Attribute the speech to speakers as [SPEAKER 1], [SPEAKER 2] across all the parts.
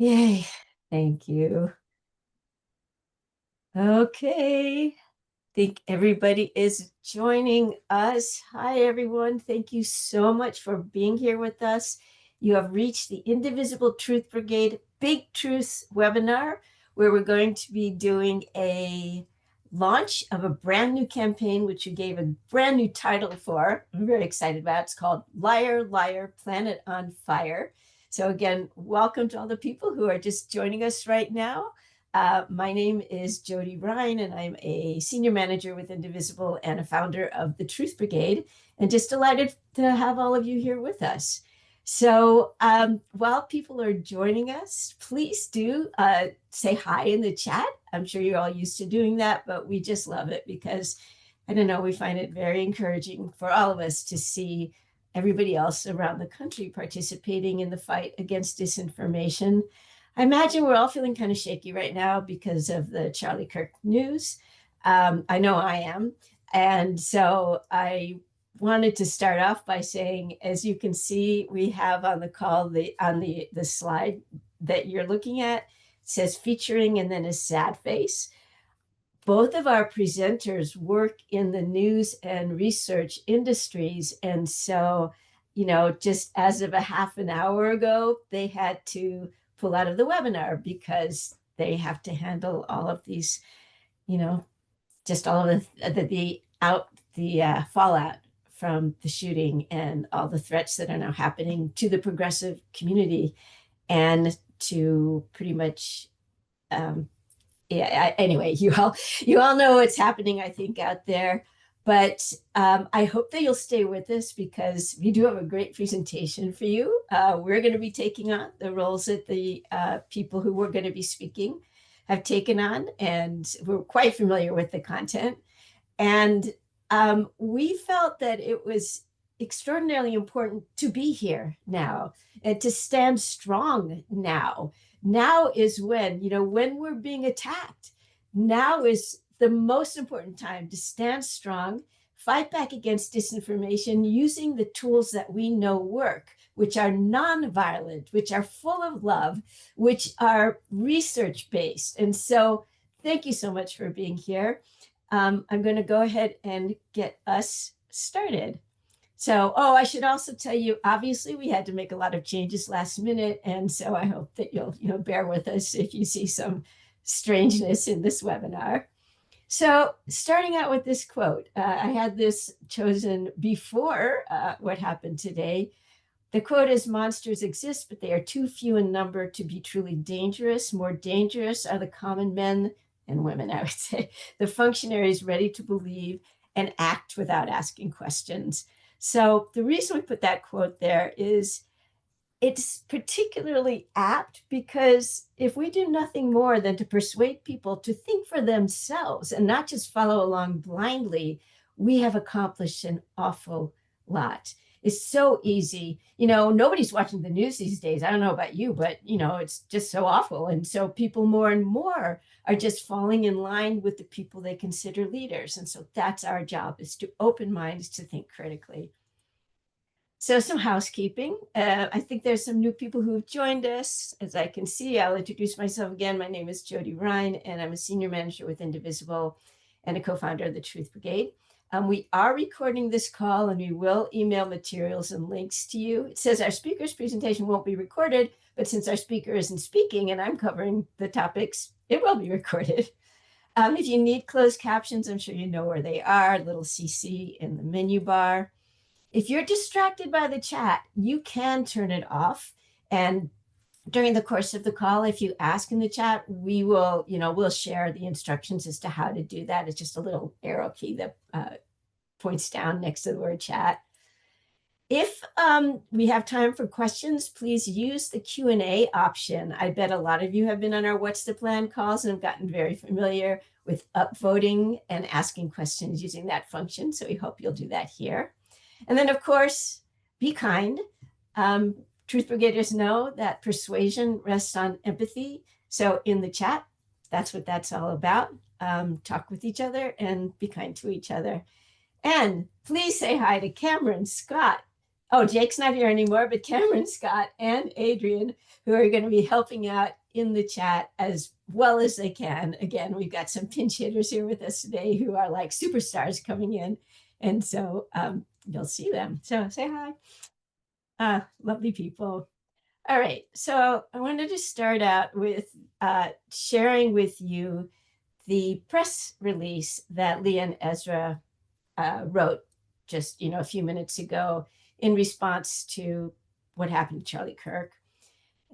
[SPEAKER 1] Yay. Thank you. Okay. Think everybody is joining us. Hi, everyone. Thank you so much for being here with us. You have reached the Indivisible Truth Brigade Big Truths webinar, where we're going to be doing a launch of a brand new campaign, which we gave a brand new title for. I'm very excited about. It's called Liar, Liar, Planet on Fire. So again, welcome to all the people who are just joining us right now. My name is Jody Ryan, and I'm a senior manager with Indivisible and a founder of the Truth Brigade, and just delighted to have all of you here with us. So while people are joining us, please do say hi in the chat. I'm sure you're all used to doing that, but we just love it because, I don't know, we find it very encouraging for all of us to see everybody else around the country participating in the fight against disinformation. I imagine we're all feeling kind of shaky right now because of the Charlie Kirk news. I know I am. And so I wanted to start off by saying, as you can see, we have on the call, on the slide that you're looking at, it says featuring and then a sad face. Both of our presenters work in the news and research industries. And so, just as of a half an hour ago, they had to pull out of the webinar because they have to handle all of these, just all of the fallout from the shooting and all the threats that are now happening to the progressive community and to pretty much anyway, you all know what's happening, I think, out there. But I hope that you'll stay with us because we do have a great presentation for you. We're going to be taking on the roles that the people who we're going to be speaking have taken on, and we're quite familiar with the content. And we felt that it was extraordinarily important to be here now and to stand strong now. Now is when we're being attacked. Now is the most important time to stand strong, fight back against disinformation using the tools that we know work, which are nonviolent, which are full of love, which are research based. And so, thank you so much for being here. I'm going to go ahead and get us started. So, I should also tell you, obviously, we had to make a lot of changes last minute. And so I hope that you'll, bear with us if you see some strangeness in this webinar. So starting out with this quote, I had this chosen before what happened today. The quote is, monsters exist, but they are too few in number to be truly dangerous. More dangerous are the common men and women, I would say, the functionaries ready to believe and act without asking questions. So the reason we put that quote there is it's particularly apt because if we do nothing more than to persuade people to think for themselves and not just follow along blindly, we have accomplished an awful lot. It's so easy. Nobody's watching the news these days. I don't know about you, but, it's just so awful. And so people more and more are just falling in line with the people they consider leaders. And so that's our job, is to open minds, to think critically. So some housekeeping. I think there's some new people who have joined us. As I can see, I'll introduce myself again. My name is Jody Ryan, and I'm a senior manager with Indivisible and a co-founder of the Truth Brigade. We are recording this call, and we will email materials and links to you. It says our speaker's presentation won't be recorded, but since our speaker isn't speaking and I'm covering the topics, it will be recorded. If you need closed captions, I'm sure you know where they are, little CC in the menu bar. If you're distracted by the chat, you can turn it off. And during the course of the call, if you ask in the chat, we'll share the instructions as to how to do that. It's just a little arrow key that points down next to the word chat. If we have time for questions, please use the Q&A option. I bet a lot of you have been on our What's the Plan calls and have gotten very familiar with upvoting and asking questions using that function. So we hope you'll do that here. And then, of course, be kind. Truth Brigaders know that persuasion rests on empathy. So in the chat, that's what that's all about. Talk with each other and be kind to each other. And please say hi to Cameron, Scott, Oh, Jake's not here anymore, but Cameron, Scott, and Adrian, who are going to be helping out in the chat as well as they can. Again, we've got some pinch hitters here with us today who are like superstars coming in. And so you'll see them. So say hi. Lovely people. All right. So I wanted to start out with sharing with you the press release that Leah and Ezra wrote just a few minutes ago in response to what happened to Charlie Kirk.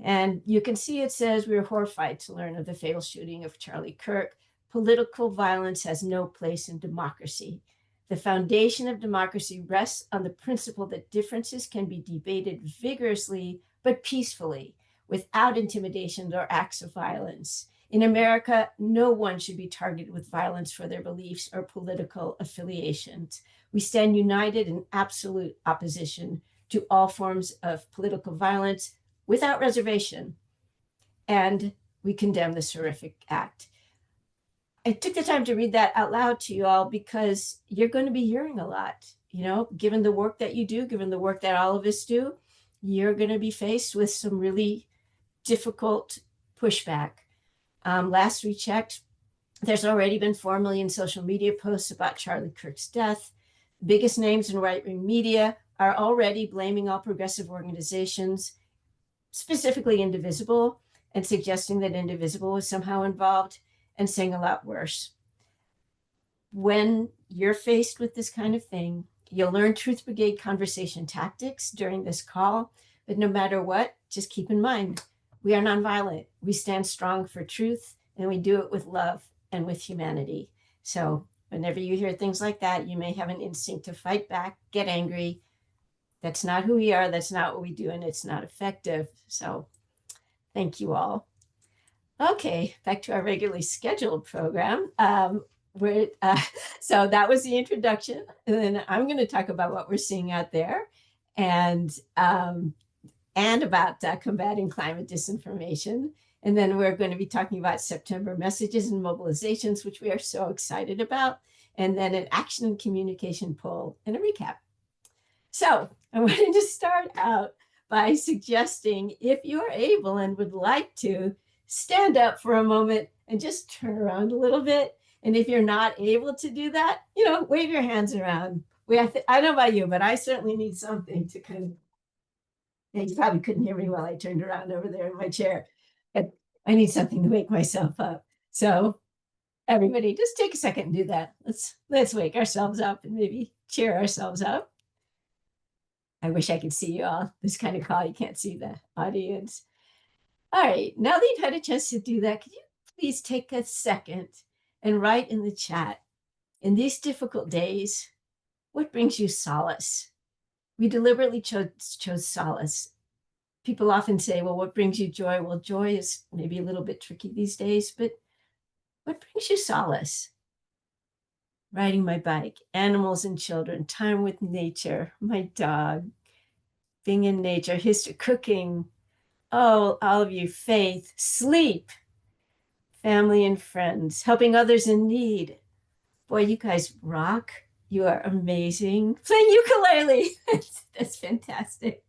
[SPEAKER 1] And you can see it says, "We are horrified to learn of the fatal shooting of Charlie Kirk. Political violence has no place in democracy. The foundation of democracy rests on the principle that differences can be debated vigorously but peacefully, without intimidation or acts of violence. In America, no one should be targeted with violence for their beliefs or political affiliations. We stand united in absolute opposition to all forms of political violence without reservation, and we condemn this horrific act." I took the time to read that out loud to you all because you're going to be hearing a lot. Given the work that you do, given the work that all of us do, you're going to be faced with some really difficult pushback. Last we checked, there's already been 4 million social media posts about Charlie Kirk's death. Biggest names in right-wing media are already blaming all progressive organizations, specifically Indivisible, and suggesting that Indivisible was somehow involved, and saying a lot worse. When you're faced with this kind of thing, you'll learn Truth Brigade conversation tactics during this call, but no matter what, just keep in mind, we are nonviolent. We stand strong for truth, and we do it with love and with humanity. So whenever you hear things like that, you may have an instinct to fight back, get angry. That's not who we are. That's not what we do, and it's not effective. So thank you all. Okay, back to our regularly scheduled program. So that was the introduction, and then I'm going to talk about what we're seeing out there, and about combating climate disinformation. And then we're going to be talking about September messages and mobilizations, which we are so excited about, and then an action and communication poll and a recap. So I wanted to start out by suggesting, if you're able and would like to, stand up for a moment and just turn around a little bit. And if you're not able to do that, wave your hands around. I don't know about you, but I certainly need something to kind of, you probably couldn't hear me while I turned around over there in my chair. I need something to wake myself up. So everybody, just take a second and do that. Let's wake ourselves up and maybe cheer ourselves up. I wish I could see you all. This kind of call, you can't see the audience. All right, now that you've had a chance to do that, could you please take a second and write in the chat, in these difficult days, what brings you solace? We deliberately chose solace. People often say, well, what brings you joy? Well, joy is maybe a little bit tricky these days, but what brings you solace? Riding my bike, animals and children, time with nature, my dog, being in nature, history, cooking, all of you, faith, sleep, family and friends, helping others in need. Boy, you guys rock. You are amazing. Playing ukulele. That's fantastic.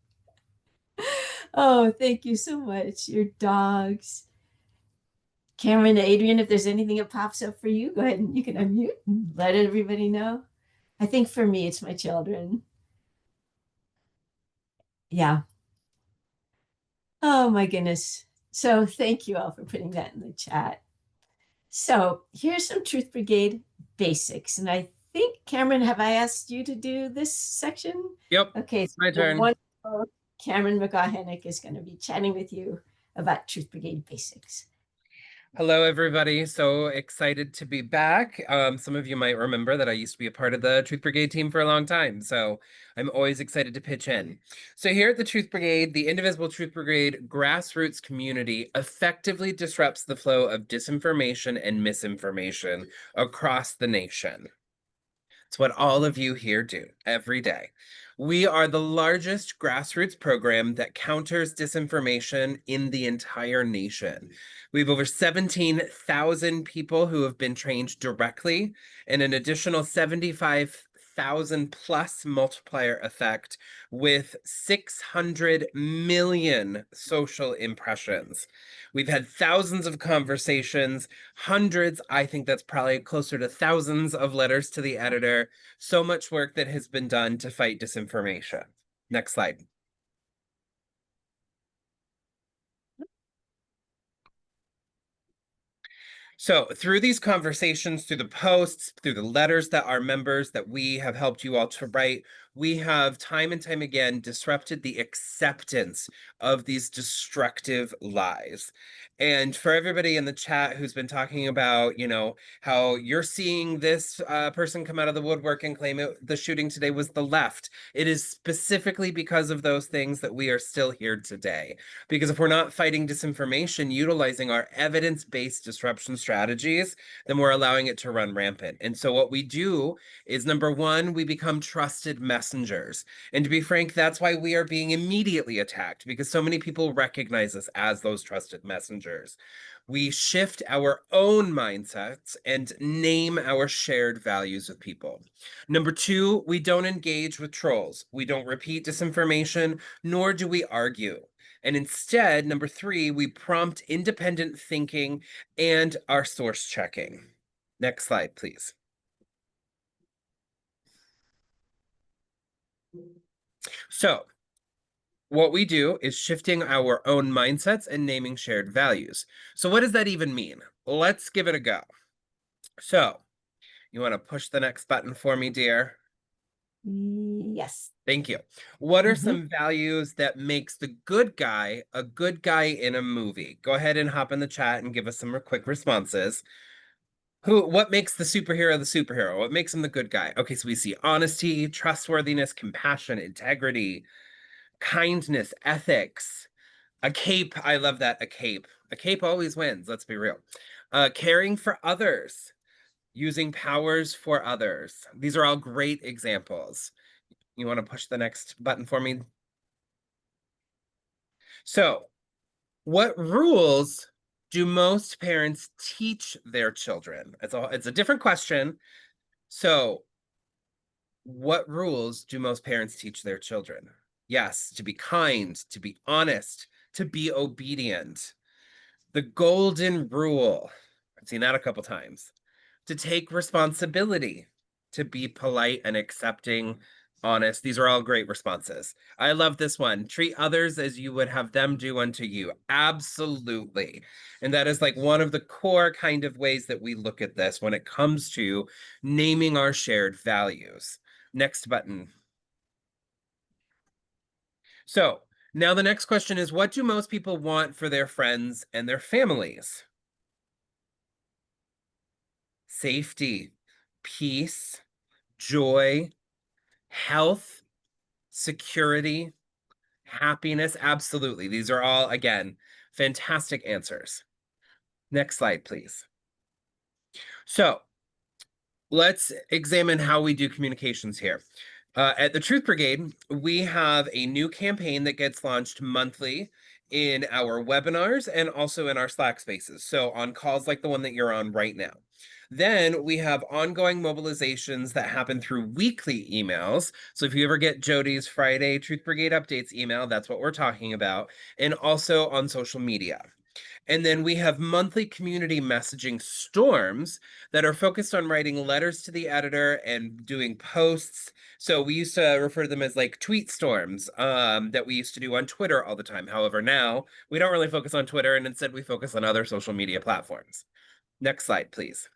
[SPEAKER 1] Oh, thank you so much. Your dogs. Cameron, Adrian, if there's anything that pops up for you, go ahead and you can unmute and let everybody know. I think for me, it's my children. Yeah. Oh my goodness. So thank you all for putting that in the chat. So here's some Truth Brigade basics. And I think, Cameron, have I asked you to do this section?
[SPEAKER 2] Yep.
[SPEAKER 1] Okay. So
[SPEAKER 2] my turn.
[SPEAKER 1] Wonderful Cameron McGaw-Hennick is going to be chatting with you about Truth Brigade basics.
[SPEAKER 2] Hello, everybody. So excited to be back. Some of you might remember that I used to be a part of the Truth Brigade team for a long time, so I'm always excited to pitch in. So here at the Truth Brigade, the Indivisible Truth Brigade grassroots community effectively disrupts the flow of disinformation and misinformation across the nation. It's what all of you here do every day. We are the largest grassroots program that counters disinformation in the entire nation. We have over 17,000 people who have been trained directly, and an additional 75,000 100,000 plus multiplier effect with 600 million social impressions. We've had thousands of conversations, hundreds, I think that's probably closer to thousands of letters to the editor. So much work that has been done to fight disinformation. Next slide. So, through these conversations, through the posts, through the letters that our members that we have helped you all to write, we have time and time again disrupted the acceptance of these destructive lies. And for everybody in the chat who's been talking about, how you're seeing this person come out of the woodwork and claim the shooting today was the left, it is specifically because of those things that we are still here today. Because if we're not fighting disinformation, utilizing our evidence-based disruption strategies, then we're allowing it to run rampant. And so what we do is, number one, we become trusted messengers. And to be frank, that's why we are being immediately attacked, because so many people recognize us as those trusted messengers. We shift our own mindsets and name our shared values with people. Number two, we don't engage with trolls. We don't repeat disinformation, nor do we argue. And instead, number three, we prompt independent thinking and our source checking. Next slide, please. So, what we do is shifting our own mindsets and naming shared values. So, what does that even mean? Let's give it a go. So, you want to push the next button for me, dear?
[SPEAKER 1] Yes.
[SPEAKER 2] Thank you. What are some values that makes the good guy a good guy in a movie? Go ahead and hop in the chat and give us some quick responses. What makes the superhero the superhero? What makes him the good guy? Okay, so we see honesty, trustworthiness, compassion, integrity, kindness, ethics, a cape. I love that. A cape. A cape always wins. Let's be real. Caring for others, using powers for others. These are all great examples. You want to push the next button for me? So, what rules do most parents teach their children? It's a different question. So, what rules do most parents teach their children? Yes, to be kind, to be honest, to be obedient. The golden rule. I've seen that a couple times. To take responsibility, to be polite and accepting, honest. These are all great responses. I love this one. Treat others as you would have them do unto you. Absolutely. And that is like one of the core kind of ways that we look at this when it comes to naming our shared values. Next button. So now the next question is, what do most people want for their friends and their families? Safety, peace, joy, health, security, happiness. Absolutely. These are all, again, fantastic answers. Next slide, please. So let's examine how we do communications here. At the Truth Brigade, we have a new campaign that gets launched monthly in our webinars and also in our Slack spaces. So on calls like the one that you're on right now. Then we have ongoing mobilizations that happen through weekly emails. So if you ever get Jody's Friday Truth Brigade updates email, that's what we're talking about. And also on social media. And then we have monthly community messaging storms that are focused on writing letters to the editor and doing posts. So we used to refer to them as like tweet storms that we used to do on Twitter all the time. However, now we don't really focus on Twitter, and instead we focus on other social media platforms. Next slide, please.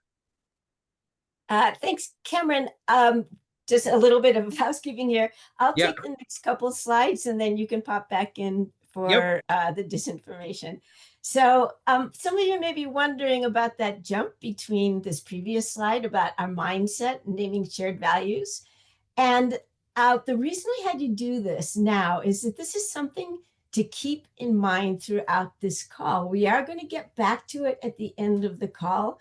[SPEAKER 1] Thanks, Cameron. Just a little bit of housekeeping here. I'll
[SPEAKER 2] Yeah.
[SPEAKER 1] take the next couple slides and then you can pop back in for the disinformation. So some of you may be wondering about that jump between this previous slide about our mindset and naming shared values. And the reason I had you do this now is that this is something to keep in mind throughout this call. We are going to get back to it at the end of the call.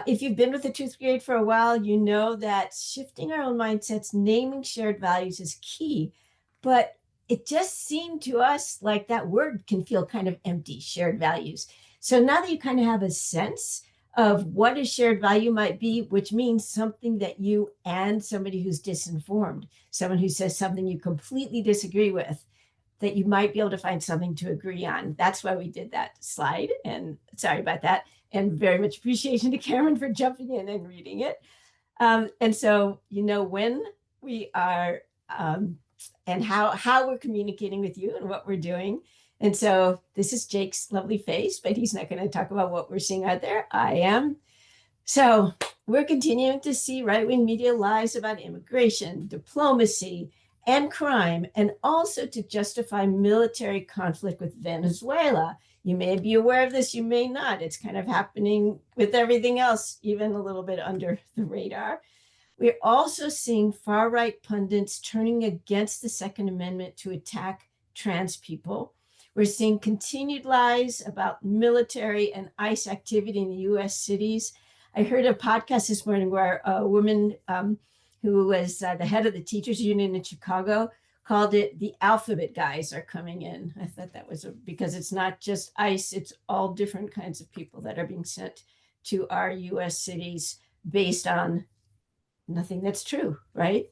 [SPEAKER 1] If you've been with the Truth Brigade for a while, you know that shifting our own mindsets, naming shared values is key. But it just seemed to us like that word can feel kind of empty, shared values. So now that you kind of have a sense of what a shared value might be, which means something that you and somebody who's disinformed, someone who says something you completely disagree with, that you might be able to find something to agree on. That's why we did that slide. And sorry about that. And very much appreciation to Cameron for jumping in and reading it. And so, when we are and how we're communicating with you and what we're doing. And so this is Jake's lovely face, but he's not going to talk about what we're seeing out there. I am. So we're continuing to see right-wing media lies about immigration, diplomacy, and crime, and also to justify military conflict with Venezuela. You may be aware of this, you may not. It's kind of happening with everything else, even a little bit under the radar. We're also seeing far right pundits turning against the Second Amendment to attack trans people. We're seeing continued lies about military and ICE activity in the US cities. I heard a podcast this morning where a woman who was the head of the teachers union in Chicago called it the alphabet guys are coming in. I thought that was because it's not just ICE, it's all different kinds of people that are being sent to our US cities based on nothing that's true, right?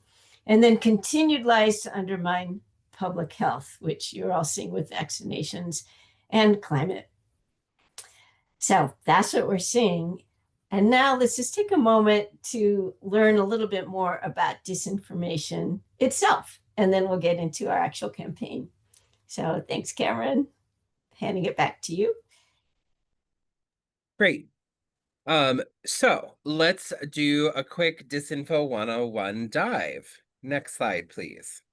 [SPEAKER 1] And then continued lies to undermine public health, which you're all seeing with vaccinations and climate. So that's what we're seeing. And now let's just take a moment to learn a little bit more about disinformation itself, and then we'll get into our actual campaign. So thanks, Cameron. Handing it back to you.
[SPEAKER 2] Great. So let's do a quick Disinfo 101 dive. Next slide, please.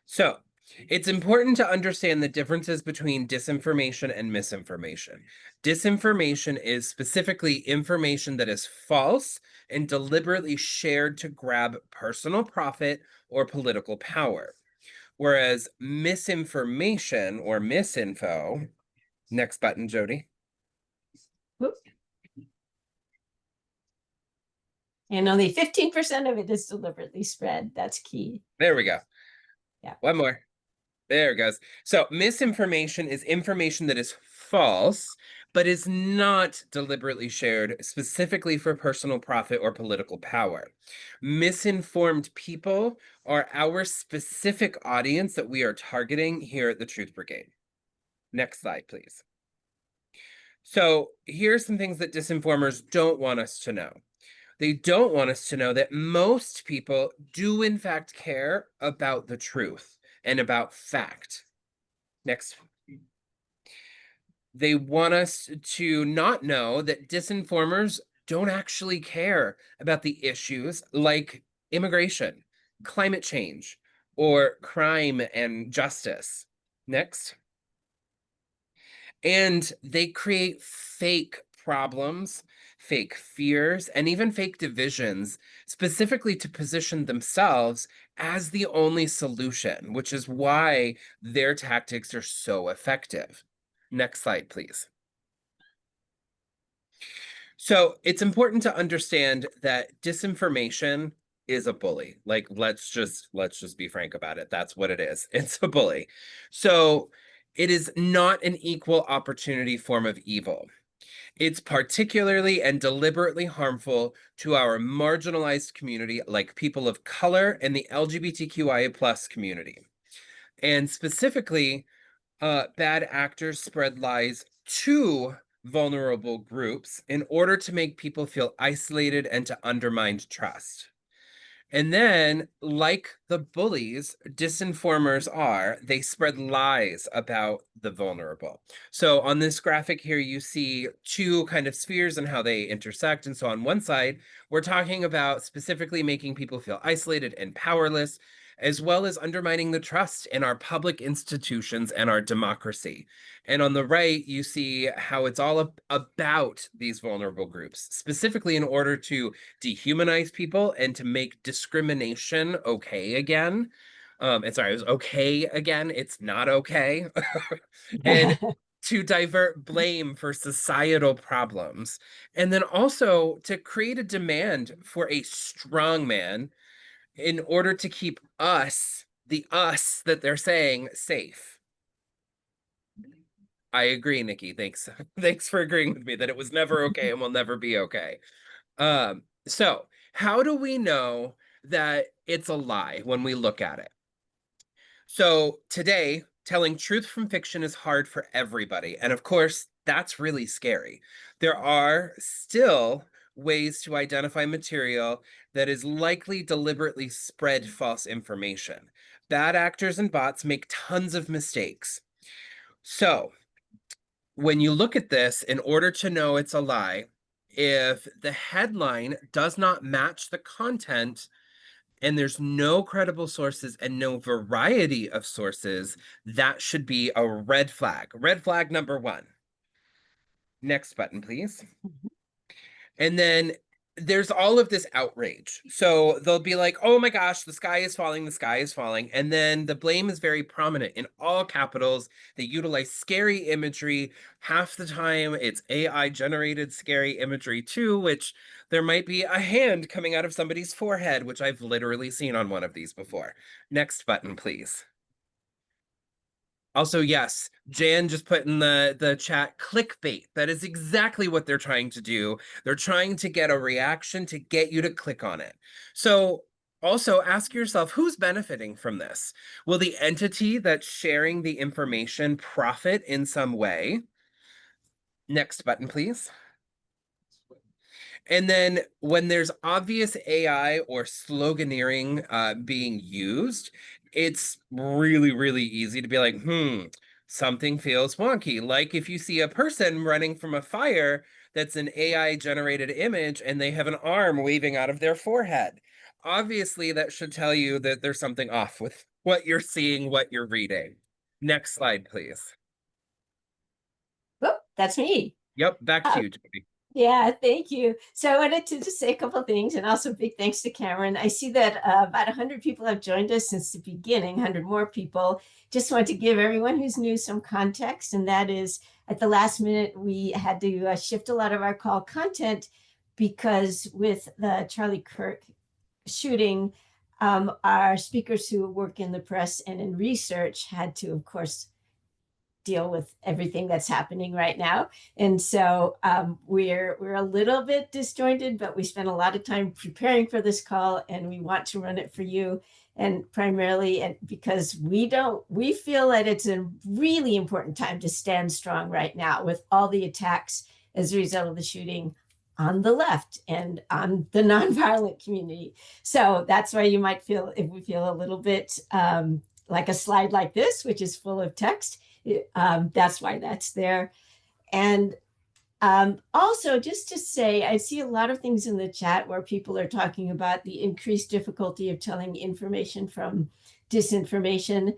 [SPEAKER 2] So it's important to understand the differences between disinformation and misinformation. Disinformation is specifically information that is false and deliberately shared to grab personal profit or political power. Whereas misinformation or misinfo, next button, Jody.
[SPEAKER 1] Whoop. And only 15% of it is deliberately spread. That's key.
[SPEAKER 2] There we go.
[SPEAKER 1] Yeah.
[SPEAKER 2] One more. There it goes. So misinformation is information that is false, but is not deliberately shared specifically for personal profit or political power. Misinformed people are our specific audience that we are targeting here at the Truth Brigade. Next slide, please. So here's some things that disinformers don't want us to know. They don't want us to know that most people do in fact care about the truth and about fact. Next. They want us to not know that disinformers don't actually care about the issues like immigration, climate change, or crime and justice. Next. And they create fake problems, fake fears, and even fake divisions, specifically to position themselves as the only solution, which is why their tactics are so effective. Next slide, please. So it's important to understand that disinformation is a bully. Like, let's just be frank about it. That's what it is. It's a bully. So it is not an equal opportunity form of evil. It's particularly and deliberately harmful to our marginalized community, like people of color and the LGBTQIA plus community. And specifically, bad actors spread lies to vulnerable groups in order to make people feel isolated and to undermine trust. And then, like the bullies, disinformers are, they spread lies about the vulnerable. So on this graphic here, you see two kind of spheres and how they intersect. And so on one side, we're talking about specifically making people feel isolated and powerless, as well as undermining the trust in our public institutions and our democracy. And on the right, you see how it's all about these vulnerable groups, specifically in order to dehumanize people and to make discrimination okay again. And sorry, it was okay again. It's not okay. And to divert blame for societal problems. And then also to create a demand for a strong man in order to keep us, the us that they're saying, safe. I agree, Nikki. Thanks. Thanks for agreeing with me that it was never okay and will never be okay. So how do we know that it's a lie when we look at it? So today, telling truth from fiction is hard for everybody. And of course, that's really scary. There are still ways to identify material that is likely deliberately spread false information. Bad actors and bots make tons of mistakes. So when you look at this, in order to know it's a lie, if the headline does not match the content, and there's no credible sources and no variety of sources, that should be a red flag. Red flag number one. Next button, please. And then there's all of this outrage. So they'll be like, oh my gosh, the sky is falling, the sky is falling. And then the blame is very prominent in all capitals. They utilize scary imagery. Half the time, it's AI generated scary imagery too, which there might be a hand coming out of somebody's forehead, which I've literally seen on one of these before. Next button, please. Also, yes, Jan just put in the chat clickbait. That is exactly what they're trying to do. They're trying to get a reaction to get you to click on it. So also ask yourself, who's benefiting from this? Will the entity that's sharing the information profit in some way? Next button, please. And then when there's obvious AI or sloganeering being used, it's really, really easy to be like, something feels wonky. Like if you see a person running from a fire that's an AI generated image and they have an arm waving out of their forehead. Obviously, that should tell you that there's something off with what you're seeing, what you're reading. Next slide, please.
[SPEAKER 1] Oh, that's me.
[SPEAKER 2] Yep, back to
[SPEAKER 1] Uh,
[SPEAKER 2] you, Jody.
[SPEAKER 1] Yeah, thank you. So I wanted to just say a couple of things, and also big thanks to Cameron. I see that about 100 people have joined us since the beginning, 100 more people. Just want to give everyone who's new some context, and that is at the last minute, we had to shift a lot of our call content because with the Charlie Kirk shooting, our speakers who work in the press and in research had to, of course, deal with everything that's happening right now. And so we're a little bit disjointed, but we spent a lot of time preparing for this call, and we want to run it for you. And primarily, and because we feel that it's a really important time to stand strong right now with all the attacks as a result of the shooting on the left and on the nonviolent community. So that's why you might feel, if we feel a little bit like a slide like this, which is full of text, that's why that's there. And also, just to say, I see a lot of things in the chat where people are talking about the increased difficulty of telling information from disinformation.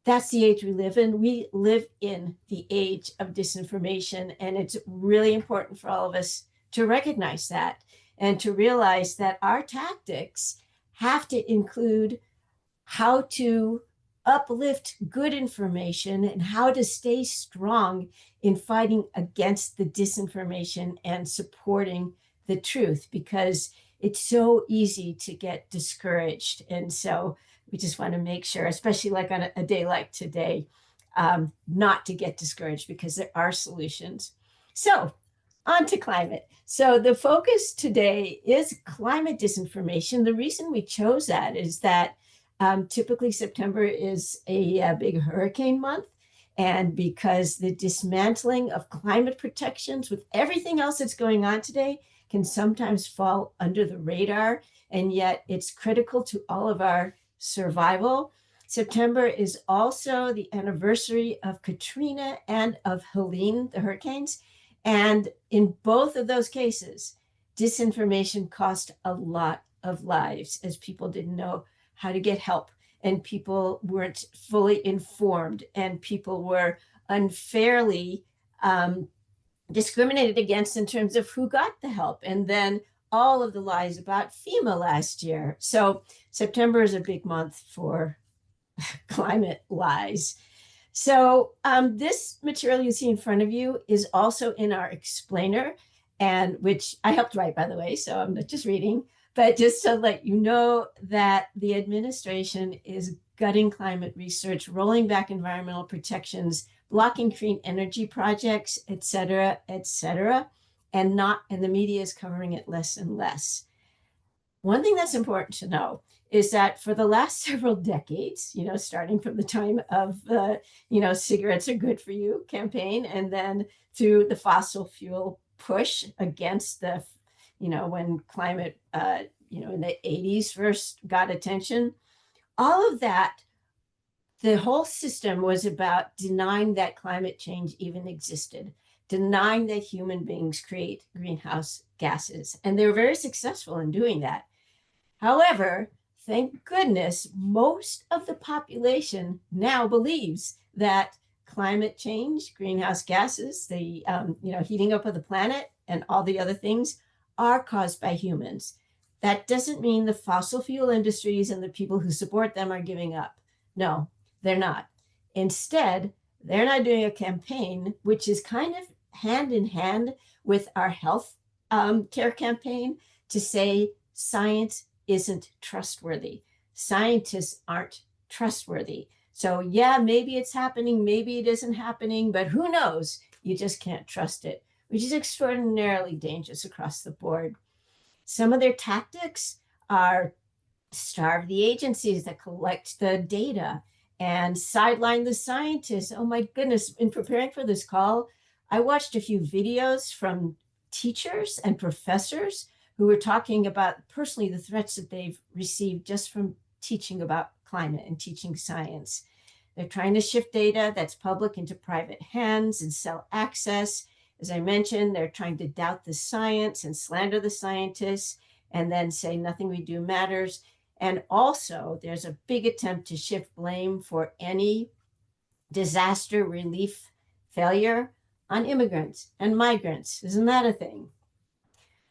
[SPEAKER 1] That's the age we live in. We live in the age of disinformation, and it's really important for all of us to recognize that and to realize that our tactics have to include how to uplift good information and how to stay strong in fighting against the disinformation and supporting the truth, because it's so easy to get discouraged. And so we just want to make sure, especially like on a day like today, not to get discouraged, because there are solutions. So on to climate. So the focus today is climate disinformation. The reason we chose that is that typically September is a big hurricane month. And because the dismantling of climate protections with everything else that's going on today can sometimes fall under the radar, and yet it's critical to all of our survival. September is also the anniversary of Katrina and of Helene, the hurricanes. And in both of those cases, disinformation cost a lot of lives, as people didn't know how to get help, and people weren't fully informed, and people were unfairly discriminated against in terms of who got the help. And then all of the lies about FEMA last year. So September is a big month for climate lies. So this material you see in front of you is also in our explainer, and which I helped write, by the way, so I'm not just reading, but just to let you know that the administration is gutting climate research, rolling back environmental protections, blocking clean energy projects, et cetera, et cetera. And the media is covering it less and less. One thing that's important to know is that for the last several decades, starting from the time of the, cigarettes are good for you campaign, and then through the fossil fuel push against when climate, in the 80s first got attention, all of that, the whole system was about denying that climate change even existed, denying that human beings create greenhouse gases. And they were very successful in doing that. However, thank goodness, most of the population now believes that climate change, greenhouse gases, the heating up of the planet, and all the other things are caused by humans. That doesn't mean the fossil fuel industries and the people who support them are giving up. No, they're not. Instead, they're not doing a campaign, which is kind of hand in hand with our health care campaign, to say science isn't trustworthy. Scientists aren't trustworthy. So yeah, maybe it's happening, maybe it isn't happening, but who knows? You just can't trust it, which is extraordinarily dangerous across the board. Some of their tactics are starve the agencies that collect the data and sideline the scientists. Oh my goodness, in preparing for this call, I watched a few videos from teachers and professors who were talking about personally the threats that they've received just from teaching about climate and teaching science. They're trying to shift data that's public into private hands and sell access. As I mentioned, they're trying to doubt the science and slander the scientists and then say nothing we do matters. And also, there's a big attempt to shift blame for any disaster relief failure on immigrants and migrants. Isn't that a thing?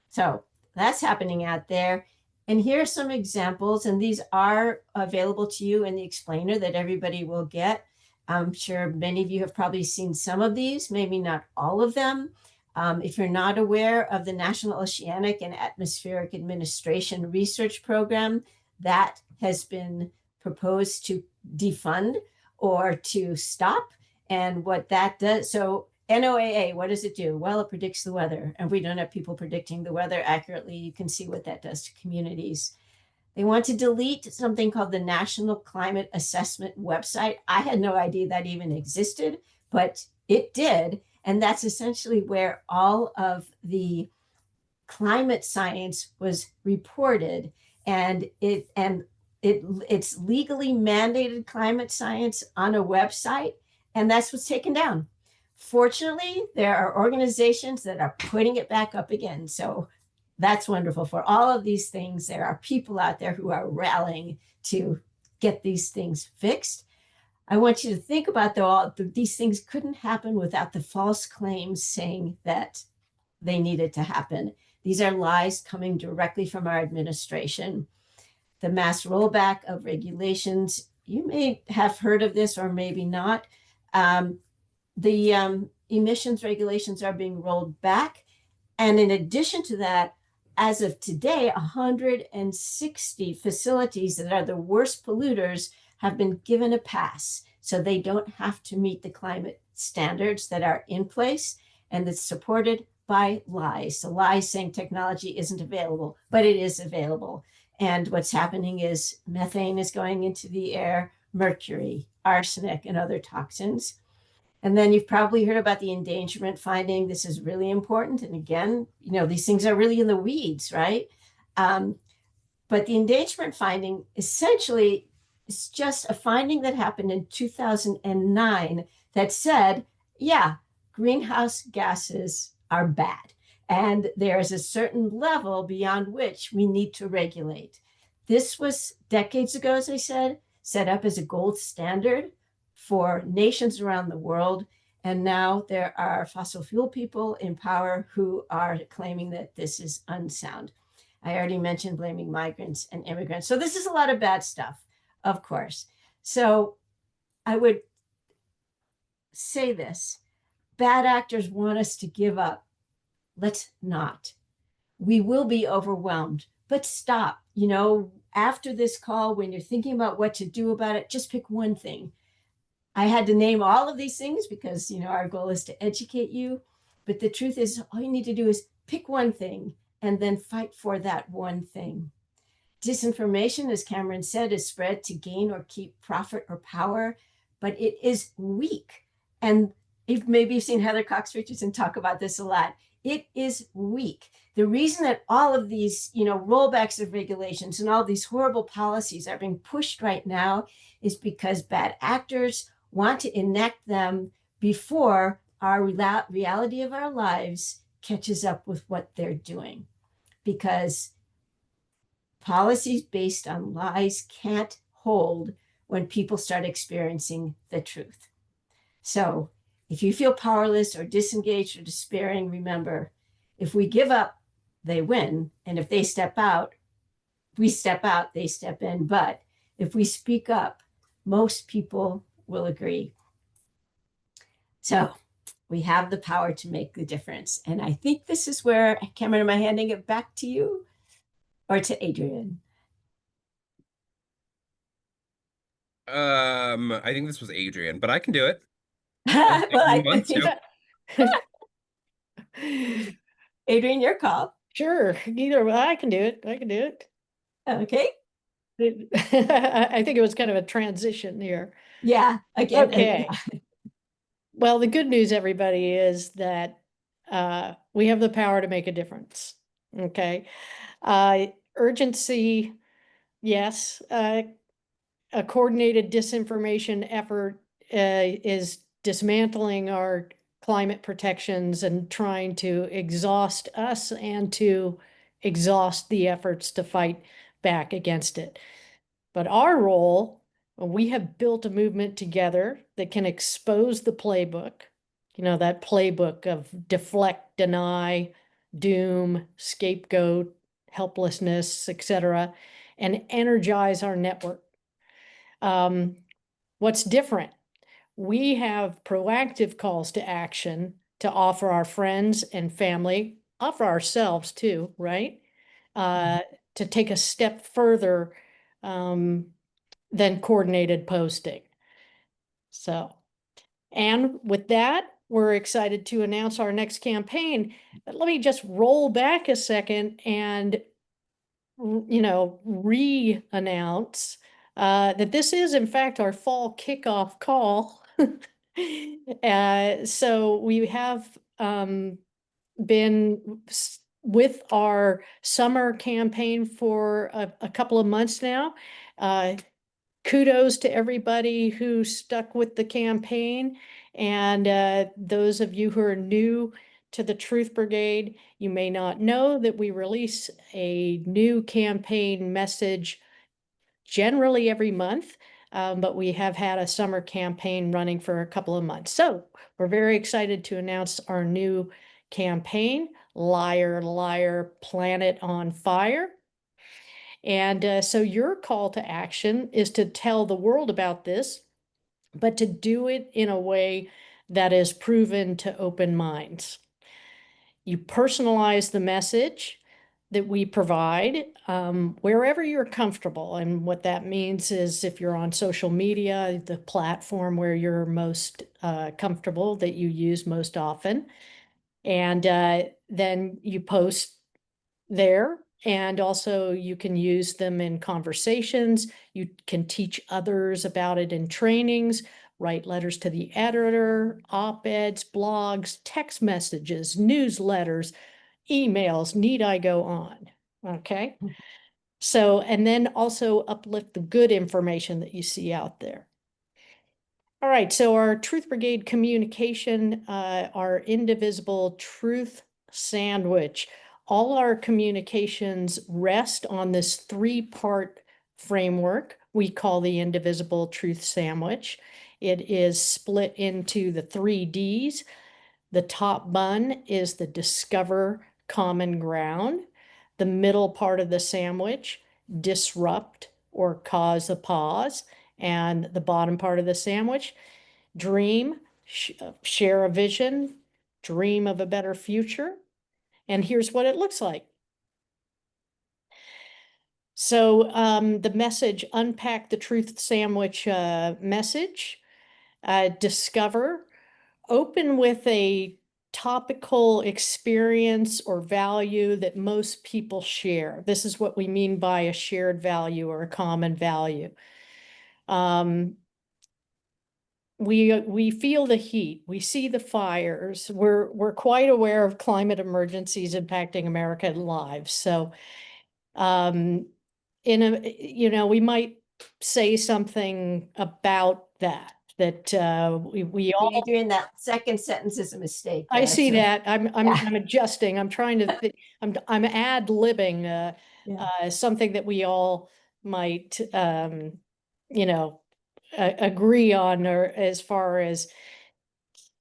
[SPEAKER 1] So that's happening out there. And here are some examples, and these are available to you in the explainer that everybody will get. I'm sure many of you have probably seen some of these, maybe not all of them. If you're not aware of the National Oceanic and Atmospheric Administration Research Program, that has been proposed to defund or to stop. And what that does, so NOAA, what does it do? Well, it predicts the weather, and we don't have people predicting the weather accurately. You can see what that does to communities. They want to delete something called the National Climate Assessment website. I had no idea that even existed, but it did. And that's essentially where all of the climate science was reported. And it's legally mandated climate science on a website, and that's what's taken down. Fortunately, there are organizations that are putting it back up again. So that's wonderful. For all of these things, there are people out there who are rallying to get these things fixed. I want you to think about, though, these things couldn't happen without the false claims saying that they needed to happen. These are lies coming directly from our administration. The mass rollback of regulations, you may have heard of this or maybe not. The emissions regulations are being rolled back. And in addition to that, as of today, 160 facilities that are the worst polluters have been given a pass. So they don't have to meet the climate standards that are in place, and it's supported by lies. So lies saying technology isn't available, but it is available. And what's happening is methane is going into the air, mercury, arsenic, and other toxins. And then you've probably heard about the endangerment finding. This is really important. And again, these things are really in the weeds, right? But the endangerment finding essentially is just a finding that happened in 2009 that said, yeah, greenhouse gases are bad. And there is a certain level beyond which we need to regulate. This was decades ago, as I said, set up as a gold standard for nations around the world. And now there are fossil fuel people in power who are claiming that this is unsound. I already mentioned blaming migrants and immigrants. So this is a lot of bad stuff, of course. So I would say this: bad actors want us to give up. Let's not. We will be overwhelmed, but stop. After this call, when you're thinking about what to do about it, just pick one thing. I had to name all of these things because, our goal is to educate you. But the truth is, all you need to do is pick one thing and then fight for that one thing. Disinformation, as Cameron said, is spread to gain or keep profit or power, but it is weak. And if maybe you've seen Heather Cox Richardson talk about this a lot. It is weak. The reason that all of these, rollbacks of regulations and all these horrible policies are being pushed right now is because bad actors want to enact them before our reality of our lives catches up with what they're doing. Because policies based on lies can't hold when people start experiencing the truth. So if you feel powerless or disengaged or despairing, remember, if we give up, they win. And if they step out, we step out, they step in. But if we speak up, most people will agree. So we have the power to make the difference. And I think this is where, Cameron, am I handing it back to you or to Adrian?
[SPEAKER 2] I think this was Adrian, but I can do it
[SPEAKER 1] Well,
[SPEAKER 2] if he wants to.
[SPEAKER 1] Adrian, your call.
[SPEAKER 3] Sure, either way, I can do it. I can do it.
[SPEAKER 1] Okay.
[SPEAKER 3] I think it was kind of a transition here.
[SPEAKER 1] Yeah. Again.
[SPEAKER 3] Okay. Well, the good news, everybody, is that we have the power to make a difference. Okay. Urgency, yes. A coordinated disinformation effort is dismantling our climate protections and trying to exhaust us and to exhaust the efforts to fight back against it. But our role, we have built a movement together that can expose the playbook, that playbook of deflect, deny, doom, scapegoat, helplessness, etc., and energize our network. What's different? We have proactive calls to action to offer our friends and family, offer ourselves too, right? To take a step further than coordinated posting. So, and with that, we're excited to announce our next campaign. But let me just roll back a second and, re-announce that this is, in fact, our fall kickoff call. So we have been with our summer campaign for a couple of months now. Kudos to everybody who stuck with the campaign. And those of you who are new to the Truth Brigade, you may not know that we release a new campaign message generally every month, but we have had a summer campaign running for a couple of months. So we're very excited to announce our new campaign, Liar, Liar, Planet on Fire. And so your call to action is to tell the world about this, but to do it in a way that is proven to open minds. You personalize the message that we provide wherever you're comfortable. And what that means is if you're on social media, the platform where you're most comfortable, that you use most often. And then you post there. And also you can use them in conversations. You can teach others about it in trainings, write letters to the editor, op-eds, blogs, text messages, newsletters, emails, need I go on? Okay. So, and then also uplift the good information that you see out there. All right, so our Truth Brigade communication, our Indivisible Truth Sandwich. All our communications rest on this three-part framework we call the Indivisible Truth Sandwich. It is split into the 3 Ds. The top bun is the discover common ground. The middle part of the sandwich, disrupt or cause a pause. And the bottom part of the sandwich, dream, share a vision, dream of a better future. And here's what it looks like. So the message, unpack the truth sandwich message. Discover, open with a topical experience or value that most people share. This is what we mean by a shared value or a common value. We feel the heat, we see the fires, we're quite aware of climate emergencies impacting American lives. So we might say something about that we all.
[SPEAKER 1] Adrian, that second sentence is a mistake
[SPEAKER 3] I
[SPEAKER 1] there,
[SPEAKER 3] see
[SPEAKER 1] so
[SPEAKER 3] that. I'm
[SPEAKER 1] yeah.
[SPEAKER 3] adjusting. I'm trying to think. I'm ad-libbing
[SPEAKER 1] Yeah.
[SPEAKER 3] something that we all might agree on, or as far as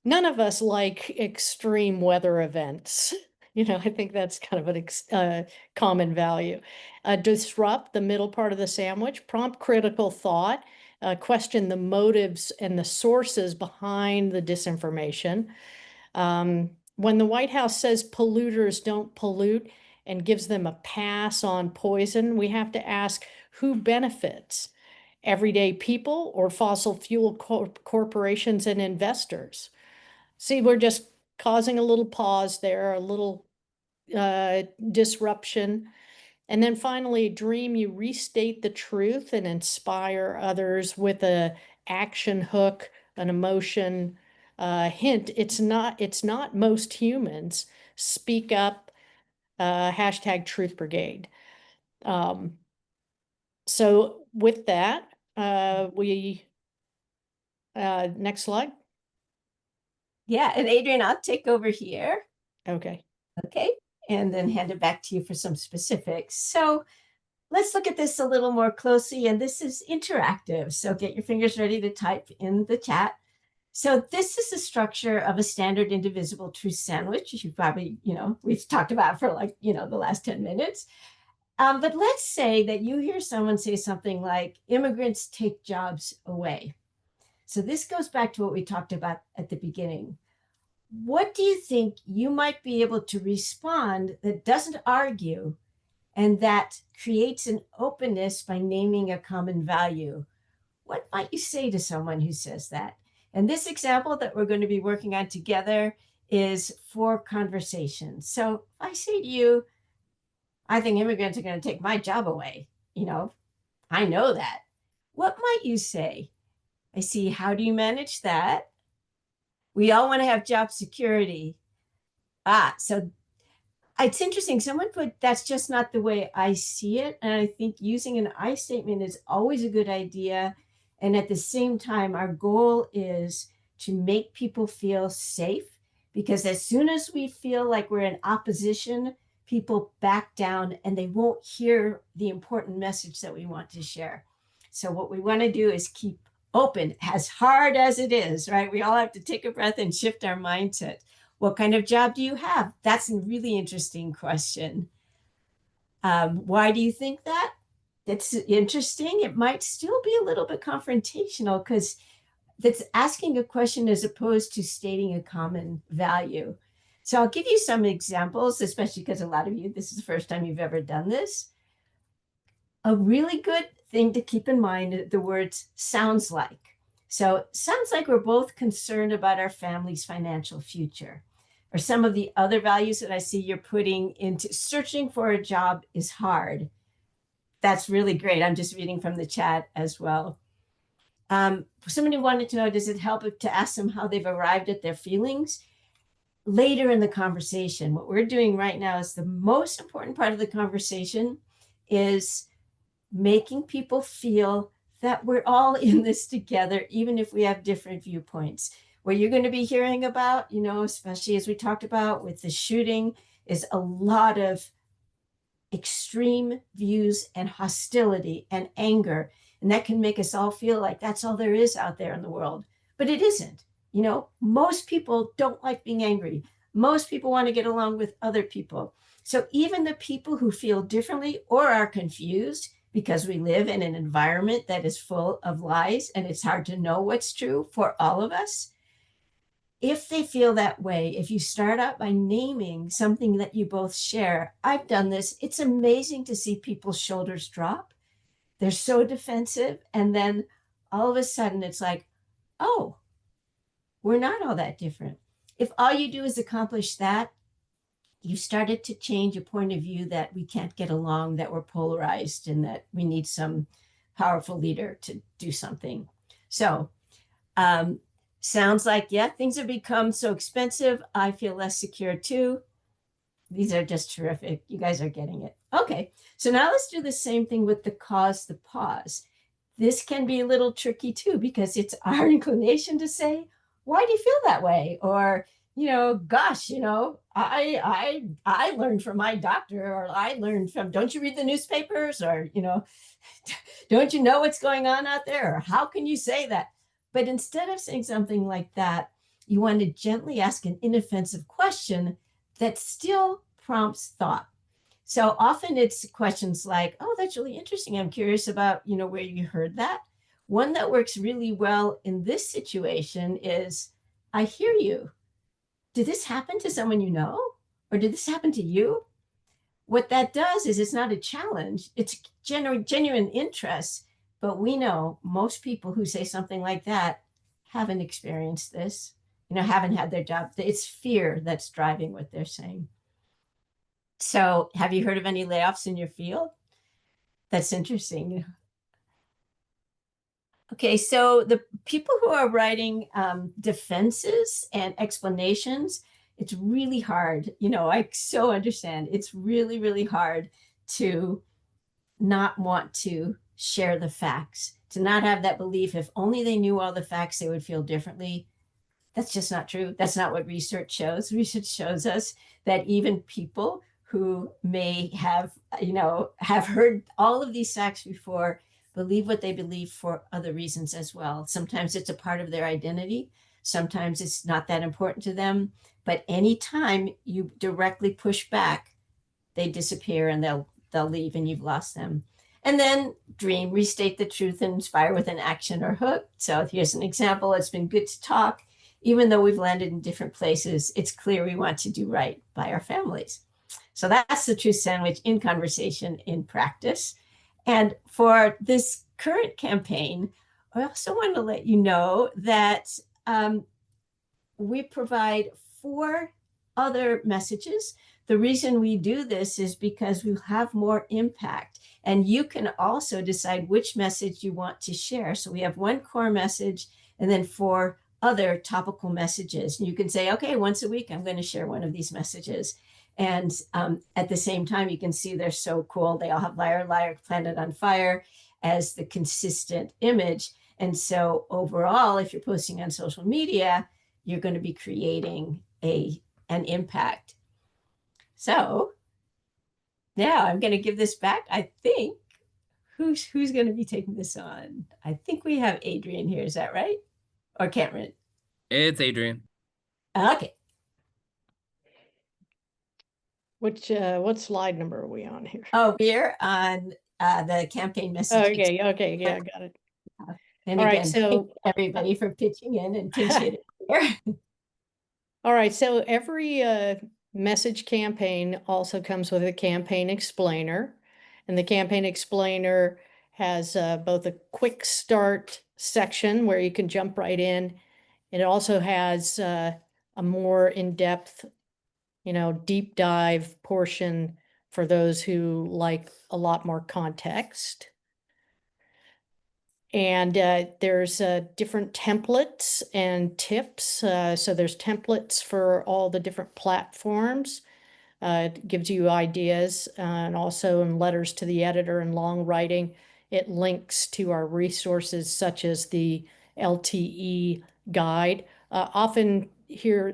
[SPEAKER 3] none of us like extreme weather events. I think that's kind of an common value. Disrupt the middle part of the sandwich, prompt critical thought, question the motives and the sources behind the disinformation. When the White House says polluters don't pollute and gives them a pass on poison, we have to ask who benefits, everyday people or fossil fuel corporations and investors. See, we're just causing a little pause there, a little disruption. And then finally, dream, you restate the truth and inspire others with a action hook, an emotion, hint. It's not most humans. Speak up, hashtag Truth Brigade. So with that, next slide.
[SPEAKER 1] Yeah, and Adrian, I'll take over here.
[SPEAKER 3] Okay.
[SPEAKER 1] Okay, and then hand it back to you for some specifics. So let's look at this a little more closely, and this is interactive. So get your fingers ready to type in the chat. So this is the structure of a standard indivisible truth sandwich. You probably, we've talked about for the last 10 minutes. But let's say that you hear someone say something like, immigrants take jobs away. So this goes back to what we talked about at the beginning. What do you think you might be able to respond that doesn't argue and that creates an openness by naming a common value? What might you say to someone who says that? And this example that we're going to be working on together is for conversation. So if I say to you, I think immigrants are going to take my job away, I know that. What might you say? I see, how do you manage that? We all want to have job security. So it's interesting. Someone put, that's just not the way I see it. And I think using an I statement is always a good idea. And at the same time, our goal is to make people feel safe, because as soon as we feel like we're in opposition, people back down and they won't hear the important message that we want to share. So what we want to do is keep open, as hard as it is, right? We all have to take a breath and shift our mindset. What kind of job do you have? That's a really interesting question. Why do you think that? That's interesting. It might still be a little bit confrontational because that's asking a question as opposed to stating a common value. So I'll give you some examples, especially because a lot of you, this is the first time you've ever done this. A really good thing to keep in mind, the words sounds like. So sounds like we're both concerned about our family's financial future. Or some of the other values that I see you're putting into searching for a job is hard. That's really great. I'm just reading from the chat as well. Somebody wanted to know, does it help to ask them how they've arrived at their feelings? Later in the conversation, what we're doing right now is the most important part of the conversation is making people feel that we're all in this together, even if we have different viewpoints. What you're going to be hearing about, especially as we talked about with the shooting, is a lot of extreme views and hostility and anger. And that can make us all feel like that's all there is out there in the world. But it isn't. Most people don't like being angry. Most people want to get along with other people. So even the people who feel differently or are confused, because we live in an environment that is full of lies and it's hard to know what's true for all of us, if they feel that way, if you start out by naming something that you both share, I've done this, it's amazing to see people's shoulders drop. They're so defensive. And then all of a sudden it's like, oh, we're not all that different. If all you do is accomplish that, you started to change a point of view that we can't get along, that we're polarized, and that we need some powerful leader to do something. So, sounds like, yeah, things have become so expensive. I feel less secure too. These are just terrific. You guys are getting it. Okay, so now let's do the same thing with the cause, the pause. This can be a little tricky too, because it's our inclination to say, why do you feel that way? Or, gosh, I learned from my doctor, or I learned from, don't you read the newspapers? Or, don't you know what's going on out there? Or how can you say that? But instead of saying something like that, you want to gently ask an inoffensive question that still prompts thought. So often it's questions like, oh, that's really interesting. I'm curious about, where you heard that. One that works really well in this situation is, I hear you. Did this happen to someone you know? Or did this happen to you? What that does is it's not a challenge, it's genuine interest. But we know most people who say something like that haven't experienced this, haven't had their job. It's fear that's driving what they're saying. So, have you heard of any layoffs in your field? That's interesting. Okay, so the people who are writing defenses and explanations, it's really hard. I so understand. It's really, really hard to not want to share the facts, to not have that belief if only they knew all the facts, they would feel differently. That's just not true. That's not what research shows. Research shows us that even people who may have heard all of these facts before believe what they believe for other reasons as well. Sometimes it's a part of their identity. Sometimes it's not that important to them. But anytime you directly push back, they disappear and they'll leave and you've lost them. And then dream, restate the truth, and inspire with an action or hook. So here's an example. It's been good to talk. Even though we've landed in different places, it's clear we want to do right by our families. So that's the truth sandwich in conversation, in practice. And for this current campaign, I also want to let you know that we provide 4 other messages. The reason we do this is because we have more impact. And you can also decide which message you want to share. So we have 1 core message and then 4 other topical messages. And you can say, okay, once a week, I'm going to share one of these messages. And at the same time, you can see they're so cool. They all have Liar, Liar, Planet on Fire as the consistent image. And so overall, if you're posting on social media, you're going to be creating an impact. So now I'm going to give this back. I think who's going to be taking this on? I think we have Adrian here. Is that right? Or Cameron?
[SPEAKER 2] It's Adrian.
[SPEAKER 1] Okay.
[SPEAKER 3] What slide number are we on here?
[SPEAKER 1] Oh, we're on the campaign message.
[SPEAKER 3] Okay, yeah, got it.
[SPEAKER 1] And
[SPEAKER 3] All right,
[SPEAKER 1] again,
[SPEAKER 3] so
[SPEAKER 1] thank everybody for pitching in and appreciate it here.
[SPEAKER 3] all right, so every message campaign also comes with a campaign explainer, and the campaign explainer has both a quick start section where you can jump right in. It also has a more in-depth, deep dive portion for those who like a lot more context. And there's different templates and tips. So there's templates for all the different platforms. It gives you ideas, and also in letters to the editor and long writing, it links to our resources such as the LTE guide. Often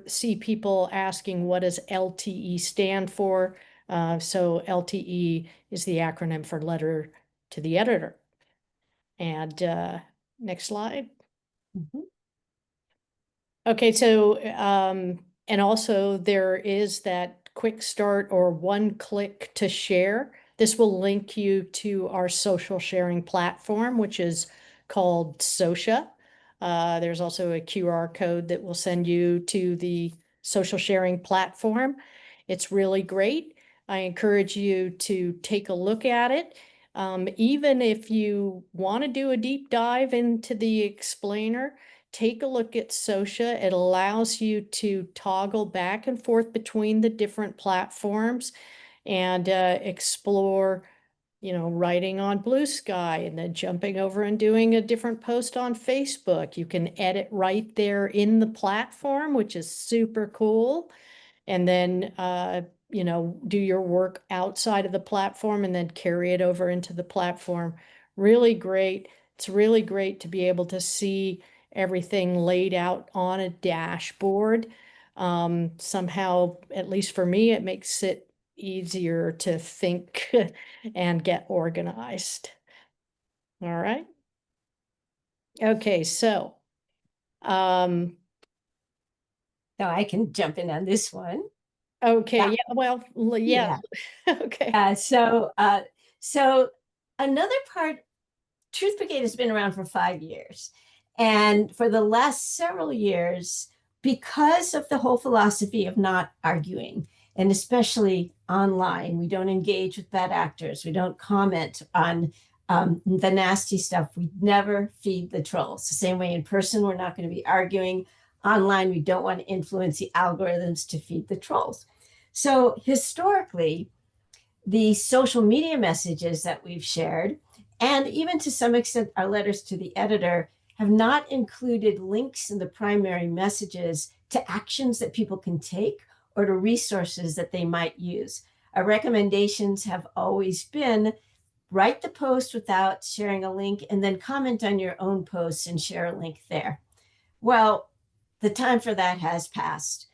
[SPEAKER 3] see people asking, what does LTE stand for? So LTE is the acronym for letter to the editor. And next slide.
[SPEAKER 1] Mhm.
[SPEAKER 3] Okay, so and also there is that quick start or one click to share. This will link you to our social sharing platform, which is called Socia. There's also a QR code that will send you to the social sharing platform. It's really great. I encourage you to take a look at it. Even if you want to do a deep dive into the explainer, take a look at Socia. It allows you to toggle back and forth between the different platforms and explore, writing on Blue Sky and then jumping over and doing a different post on Facebook. You can edit right there in the platform, which is super cool. And then, do your work outside of the platform and then carry it over into the platform. Really great. It's really great to be able to see everything laid out on a dashboard. Somehow, at least for me, it makes it easier to think and get organized. All right. Okay, so
[SPEAKER 1] So I can jump in on this one.
[SPEAKER 3] okay, yeah, well, yeah. Okay.
[SPEAKER 1] So another part, Truth Brigade has been around for 5 years. And for the last several years, because of the whole philosophy of not arguing, and especially online, we don't engage with bad actors, we don't comment on the nasty stuff, we never feed the trolls. The same way in person, we're not going to be arguing. Online, we don't want to influence the algorithms to feed the trolls. So historically, the social media messages that we've shared, and even to some extent our letters to the editor, have not included links in the primary messages to actions that people can take or to resources that they might use. Our recommendations have always been write the post without sharing a link and then comment on your own posts and share a link there. Well, the time for that has passed.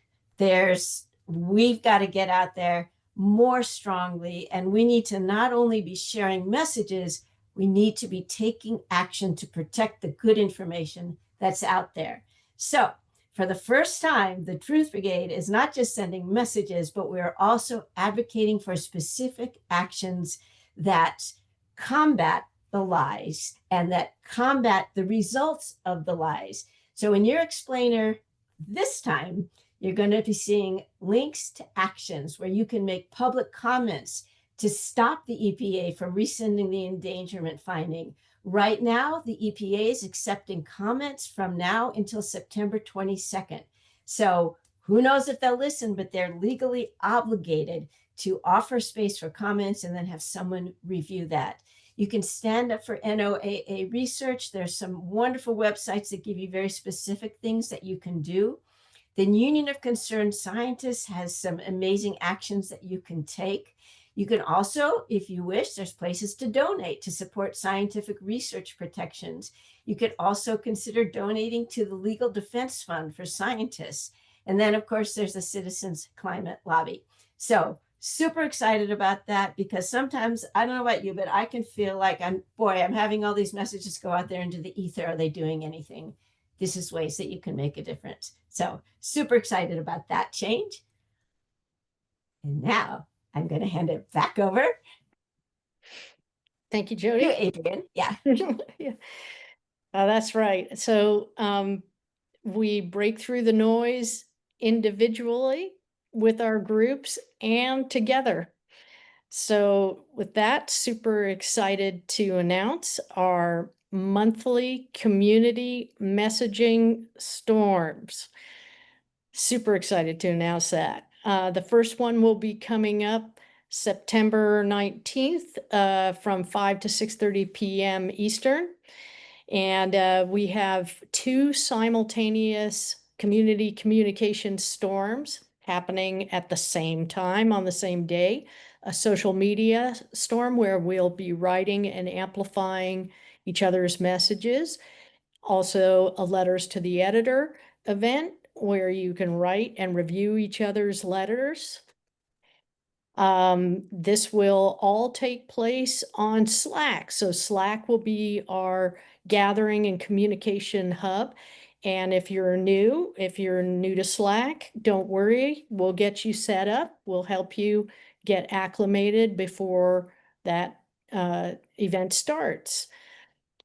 [SPEAKER 1] We've got to get out there more strongly, and we need to not only be sharing messages, we need to be taking action to protect the good information that's out there. So for the first time, the Truth Brigade is not just sending messages, but we are also advocating for specific actions that combat the lies and that combat the results of the lies. So in your explainer this time, you're going to be seeing links to actions where you can make public comments to stop the EPA from rescinding the endangerment finding. Right now, the EPA is accepting comments from now until September 22nd. So who knows if they'll listen, but they're legally obligated to offer space for comments and then have someone review that. You can stand up for NOAA research. There's some wonderful websites that give you very specific things that you can do. The Union of Concerned Scientists has some amazing actions that you can take. You can also, if you wish, there's places to donate to support scientific research protections. You could also consider donating to the Legal Defense Fund for scientists. And then, of course, there's the Citizens Climate Lobby. So super excited about that, because sometimes, I don't know about you, but I can feel like I'm having all these messages go out there into the ether. Are they doing anything? This is ways that you can make a difference. So super excited about that change. And now I'm going to hand it back over.
[SPEAKER 3] Thank you, Jody.
[SPEAKER 1] To Adrian. Yeah.
[SPEAKER 3] Yeah. That's right. So we break through the noise individually with our groups and together. So with that, super excited to announce our monthly community messaging storms. Super excited to announce that. The first one will be coming up September 19th from 5 to 6:30 p.m. Eastern. And we have 2 simultaneous community communication storms happening at the same time on the same day. A social media storm where we'll be writing and amplifying each other's messages. Also a letters to the editor event where you can write and review each other's letters. This will all take place on Slack. So Slack will be our gathering and communication hub. And if you're new to Slack, don't worry, we'll get you set up. We'll help you get acclimated before that event starts.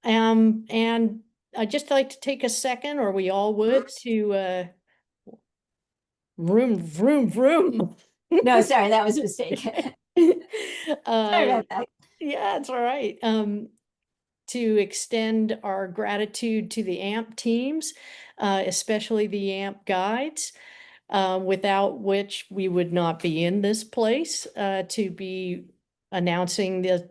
[SPEAKER 3] And I'd just like to take a second, or we all would, to vroom.
[SPEAKER 1] No, sorry, that was a mistake. Sorry about that.
[SPEAKER 3] Yeah, it's all right. to extend our gratitude to the AMP teams, especially the AMP guides, without which we would not be in this place to be announcing the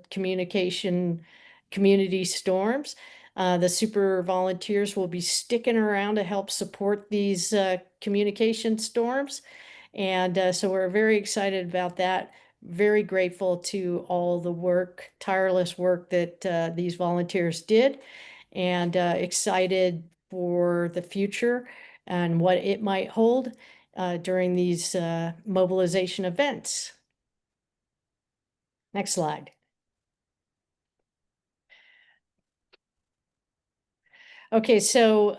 [SPEAKER 3] community storms. The super volunteers will be sticking around to help support these communication storms. And so we're very excited about that. Very grateful to all the tireless work that these volunteers did, and excited for the future and what it might hold during these mobilization events. Next slide. Okay, so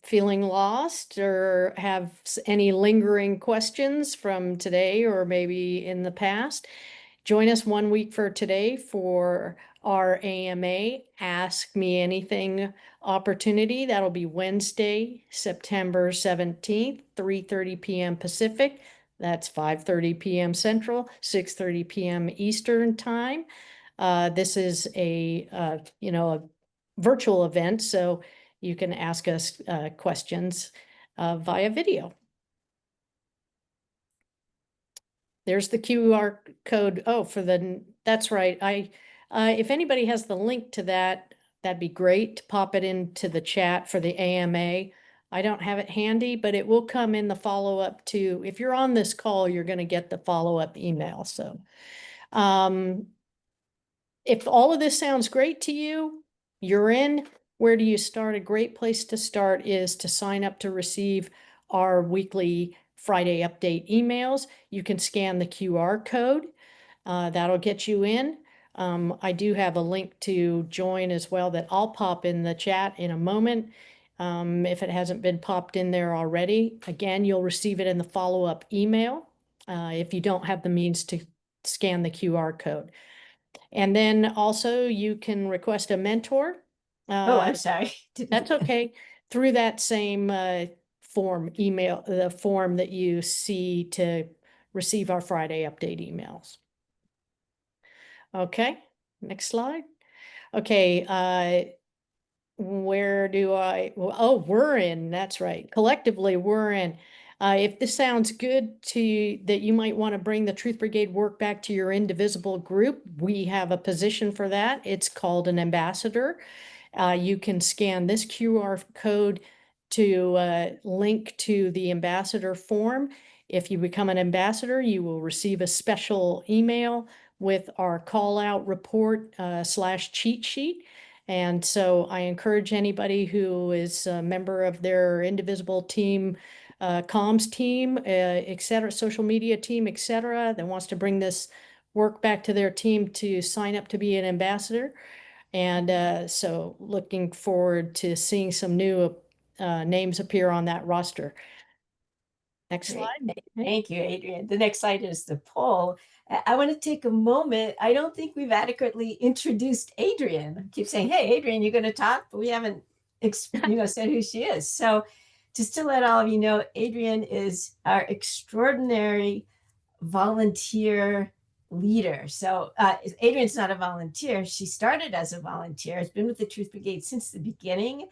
[SPEAKER 3] feeling lost or have any lingering questions from today or maybe in the past? Join us 1 week for today for our AMA Ask Me Anything opportunity. That'll be Wednesday, September 17th, 3:30 p.m. Pacific. That's 5:30 p.m. Central, 6:30 p.m. Eastern time. This is a virtual event, so you can ask us questions via video. There's the QR code. Oh, that's right. If anybody has the link to that, that'd be great to pop it into the chat for the AMA. I don't have it handy, but it will come in the follow-up to, if you're on this call, you're going to get the follow-up email. So if all of this sounds great to you, you're in. Where do you start? A great place to start is to sign up to receive our weekly Friday update emails. You can scan the QR code. That'll get you in. I do have a link to join as well that I'll pop in the chat in a moment. If it hasn't been popped in there already, again, you'll receive it in the follow-up email if you don't have the means to scan the QR code. And then also you can request a mentor.
[SPEAKER 1] Oh, I'm sorry.
[SPEAKER 3] That's okay. Through that same the form that you see to receive our Friday update emails. Okay, next slide. Okay, where do we're in, that's right. Collectively, we're in. If this sounds good that you might want to bring the Truth Brigade work back to your Indivisible group, we have a position for that. It's called an ambassador. You can scan this QR code to link to the ambassador form. If you become an ambassador, you will receive a special email with our call out report / cheat sheet. And so I encourage anybody who is a member of their Indivisible team, comms team, et cetera, social media team, et cetera, that wants to bring this work back to their team to sign up to be an ambassador. And so looking forward to seeing some new names appear on that roster. Next slide.
[SPEAKER 1] Thank you, Adrienne. The next slide is the poll. I want to take a moment. I don't think we've adequately introduced Adrienne. I keep saying, hey, Adrienne, you're going to talk, but we haven't said who she is. So just to let all of you know, Adrienne is our extraordinary volunteer leader. So Adrienne's not a volunteer. She started as a volunteer, has been with the Truth Brigade since the beginning,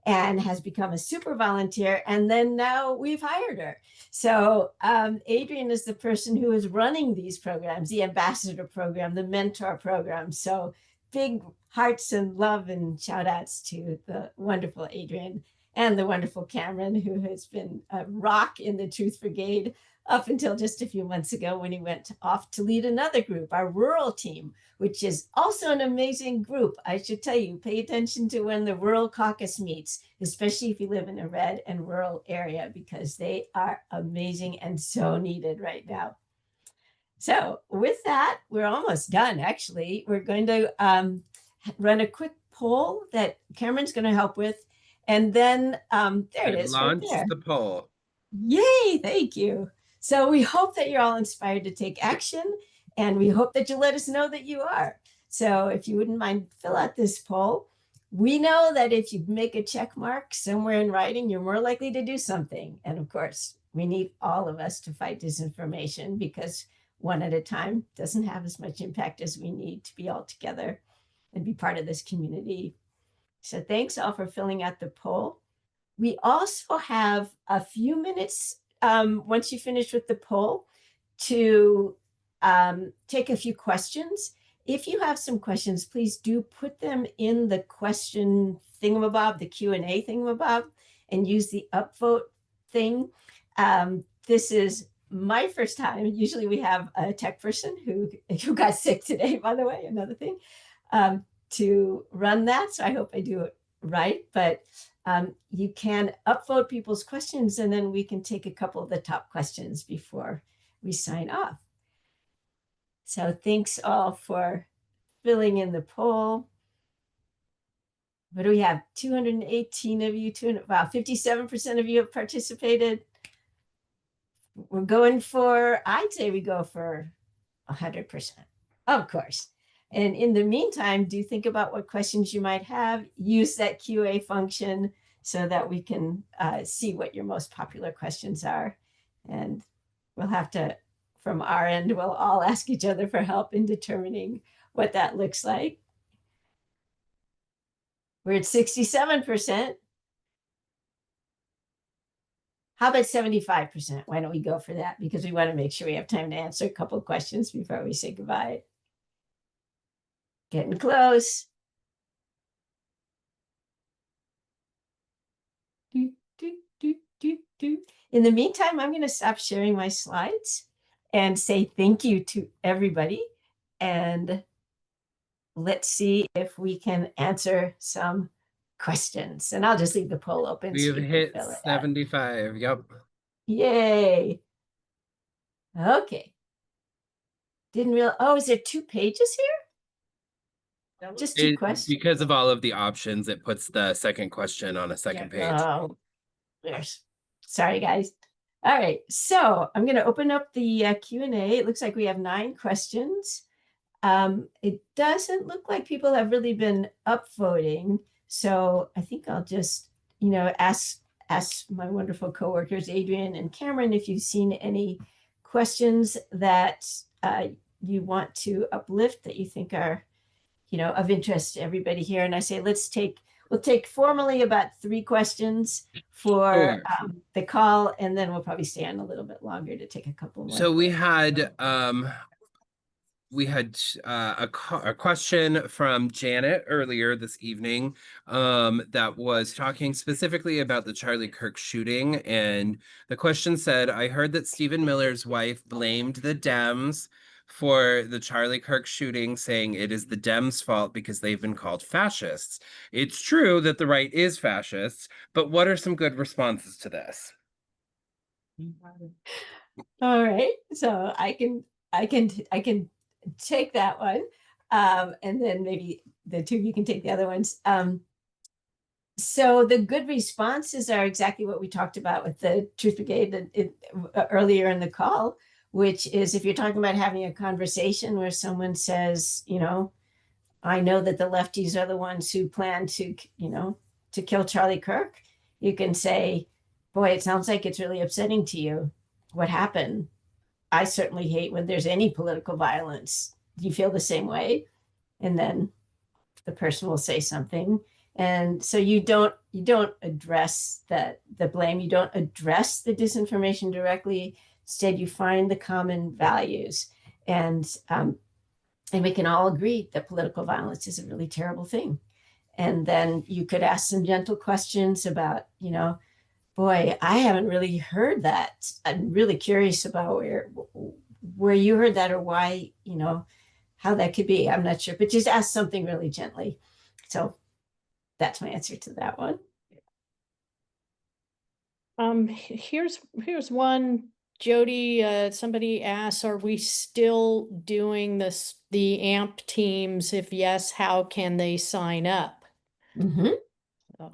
[SPEAKER 1] and has become a super volunteer. And then now we've hired her. So Adrienne is the person who is running these programs, the ambassador program, the mentor program. So big hearts and love and shout outs to the wonderful Adrienne and the wonderful Cameron, who has been a rock in the Truth Brigade up until just a few months ago when he went off to lead another group, our rural team, which is also an amazing group. I should tell you, pay attention to when the Rural Caucus meets, especially if you live in a red and rural area, because they are amazing and so needed right now. So with that, we're almost done, actually. We're going to run a quick poll that Cameron's going to help with. And then there it is.
[SPEAKER 2] Launch
[SPEAKER 1] right there.
[SPEAKER 2] the poll.
[SPEAKER 1] Yay, thank you. So we hope that you're all inspired to take action, and we hope that you'll let us know that you are. So if you wouldn't mind, fill out this poll. We know that if you make a check mark somewhere in writing, you're more likely to do something. And of course, we need all of us to fight disinformation, because one at a time doesn't have as much impact as we need to be all together. and be part of this community. So thanks all for filling out the poll. We also have a few minutes once you finish with the poll to take a few questions. If you have some questions, please do put them in the question thingamabob, the Q&A thingamabob, and use the upvote thing. This is my first time. Usually we have a tech person who got sick today, by the way, another thing, to run that. So I hope I do it right. But you can upvote people's questions, and then we can take a couple of the top questions before we sign off. So thanks all for filling in the poll. What do we have? 218 of you, wow, 57% of you have participated. We're going for, I'd say we go for 100%, of course. And in the meantime, do think about what questions you might have. Use that QA function so that we can see what your most popular questions are. And we'll have to, from our end, we'll all ask each other for help in determining what that looks like. We're at 67%. How about 75%? Why don't we go for that? Because we want to make sure we have time to answer a couple of questions before we say goodbye. Getting close. In the meantime, I'm going to stop sharing my slides and say thank you to everybody. And let's see if we can answer some questions. And I'll just leave the poll open.
[SPEAKER 2] We have hit 75. Yep.
[SPEAKER 1] Yay. Okay. Didn't realize. Oh, is there 2 pages here? Just 2 questions.
[SPEAKER 2] Because of all of the options, it puts the second question on a second page.
[SPEAKER 1] Oh, there's. Sorry, guys. All right. So I'm going to open up the Q&A. It looks like we have 9 questions. It doesn't look like people have really been upvoting. So I think I'll just, ask my wonderful coworkers, Adrian and Cameron, if you've seen any questions that you want to uplift that you think are, of interest to everybody here. And I say, we'll take formally about 3 questions for the call, and then we'll probably stay on a little bit longer to take a couple more.
[SPEAKER 2] So we had a question from Janet earlier this evening that was talking specifically about the Charlie Kirk shooting. And the question said, I heard that Stephen Miller's wife blamed the Dems for the Charlie Kirk shooting, saying it is the Dems' fault because they've been called fascists. It's true that the right is fascist, but what are some good responses to this?
[SPEAKER 1] All right, so I can take that one, and then maybe the 2 of you can take the other ones. So the good responses are exactly what we talked about with the Truth Brigade earlier in the call, which is if you're talking about having a conversation where someone says, I know that the lefties are the ones who plan to, to kill Charlie Kirk, you can say, boy, it sounds like it's really upsetting to you. What happened? I certainly hate when there's any political violence. Do you feel the same way? And then the person will say something. And so you don't address the blame. You don't address the disinformation directly. Instead, you find the common values. And we can all agree that political violence is a really terrible thing. And then you could ask some gentle questions about, boy, I haven't really heard that. I'm really curious about where you heard that or why, how that could be. I'm not sure, but just ask something really gently. So that's my answer to that one.
[SPEAKER 3] Here's one, Jody. Somebody asks, are we still doing the AMP teams? If yes, how can they sign up?
[SPEAKER 1] Mm-hmm.
[SPEAKER 3] Oh.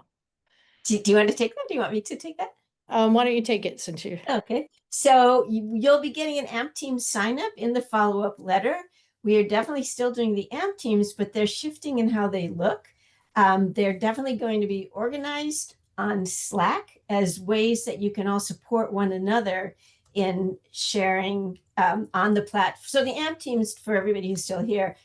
[SPEAKER 1] Do you want to take that? Do you want me to take that?
[SPEAKER 3] Why don't you take it since you...
[SPEAKER 1] Okay. So you'll be getting an AMP team sign up in the follow-up letter. We are definitely still doing the AMP teams, but they're shifting in how they look. They're definitely going to be organized on Slack as ways that you can all support one another in sharing on the platform. So the AMP teams, for everybody who's still here,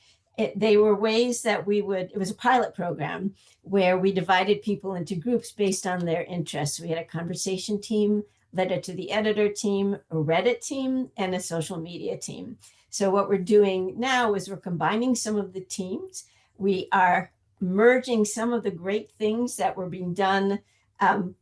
[SPEAKER 1] they were ways that it was a pilot program where we divided people into groups based on their interests. We had a conversation team, letter to the editor team, a Reddit team, and a social media team. So what we're doing now is we're combining some of the teams. We are merging some of the great things that were being done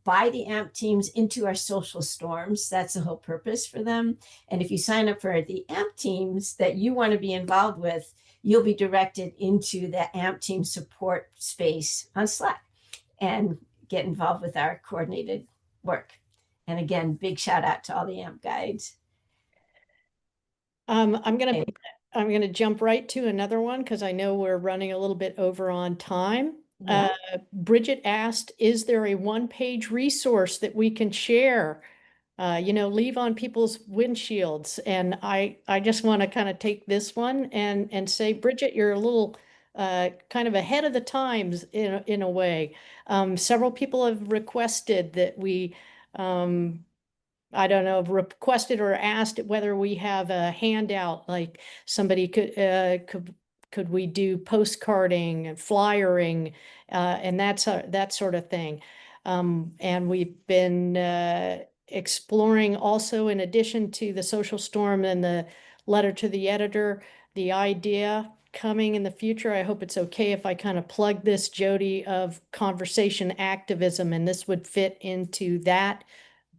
[SPEAKER 1] by the AMP teams into our social storms. That's the whole purpose for them. And if you sign up for the AMP teams that you want to be involved with, you'll be directed into the AMP team support space on Slack and get involved with our coordinated work. And again, big shout out to all the AMP guides.
[SPEAKER 3] I'm gonna jump right to another one because I know we're running a little bit over on time.
[SPEAKER 1] Yeah.
[SPEAKER 3] Bridget asked, is there a one-page resource that we can share? Leave on people's windshields. And I just want to kind of take this one and say, Bridget, you're a little kind of ahead of the times in a way. Several people have requested that we I don't know, requested or asked whether we have a handout, like somebody could we do postcarding and flyering, and that sort of thing. And we've been exploring also, in addition to the social storm and the letter to the editor, the idea coming in the future. I hope it's okay if I kind of plug this, Jody, of conversation activism, and this would fit into that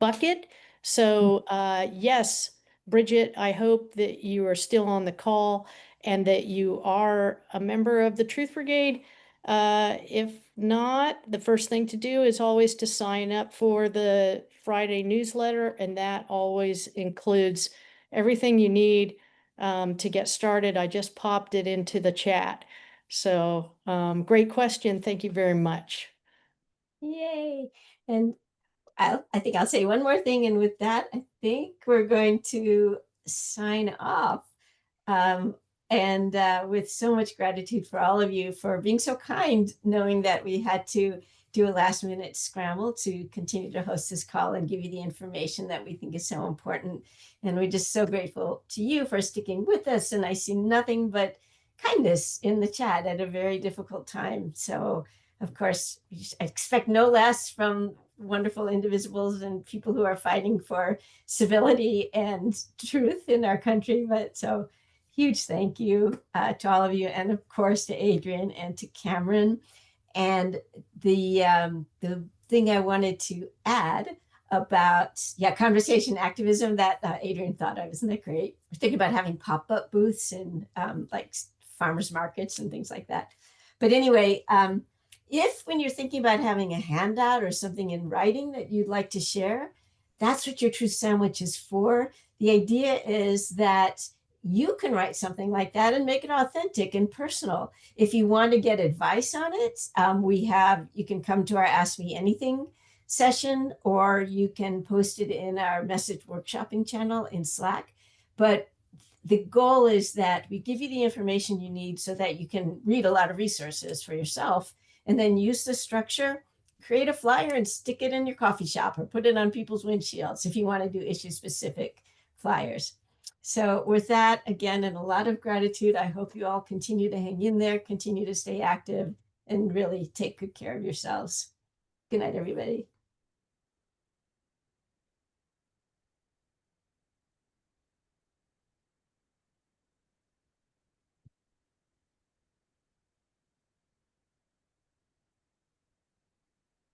[SPEAKER 3] bucket. So yes, Bridget, I hope that you are still on the call and that you are a member of the Truth Brigade. If not, the first thing to do is always to sign up for the Friday newsletter, and that always includes everything you need to get started. I just popped it into the chat. So great question. Thank you very much.
[SPEAKER 1] Yay. And I think I'll say one more thing. And with that, I think we're going to sign off. And with so much gratitude for all of you for being so kind, knowing that we had to do a last minute scramble to continue to host this call and give you the information that we think is so important. And we're just so grateful to you for sticking with us. And I see nothing but kindness in the chat at a very difficult time. So, of course, I expect no less from wonderful indivisibles and people who are fighting for civility and truth in our country. But so huge thank you to all of you, and of course to Adrian and to Cameron. And the thing I wanted to add about conversation activism that Adrian thought of, isn't that great? We're thinking about having pop-up booths in like farmers markets and things like that. But anyway, if when you're thinking about having a handout or something in writing that you'd like to share, that's what your truth sandwich is for. The idea is that you can write something like that and make it authentic and personal. If you want to get advice on it, you can come to our Ask Me Anything session, or you can post it in our message workshopping channel in Slack. But the goal is that we give you the information you need so that you can read a lot of resources for yourself, and then use the structure, create a flyer and stick it in your coffee shop or put it on people's windshields if you want to do issue specific flyers. So with that, again, and a lot of gratitude, I hope you all continue to hang in there, continue to stay active, and really take good care of yourselves. Good night, everybody.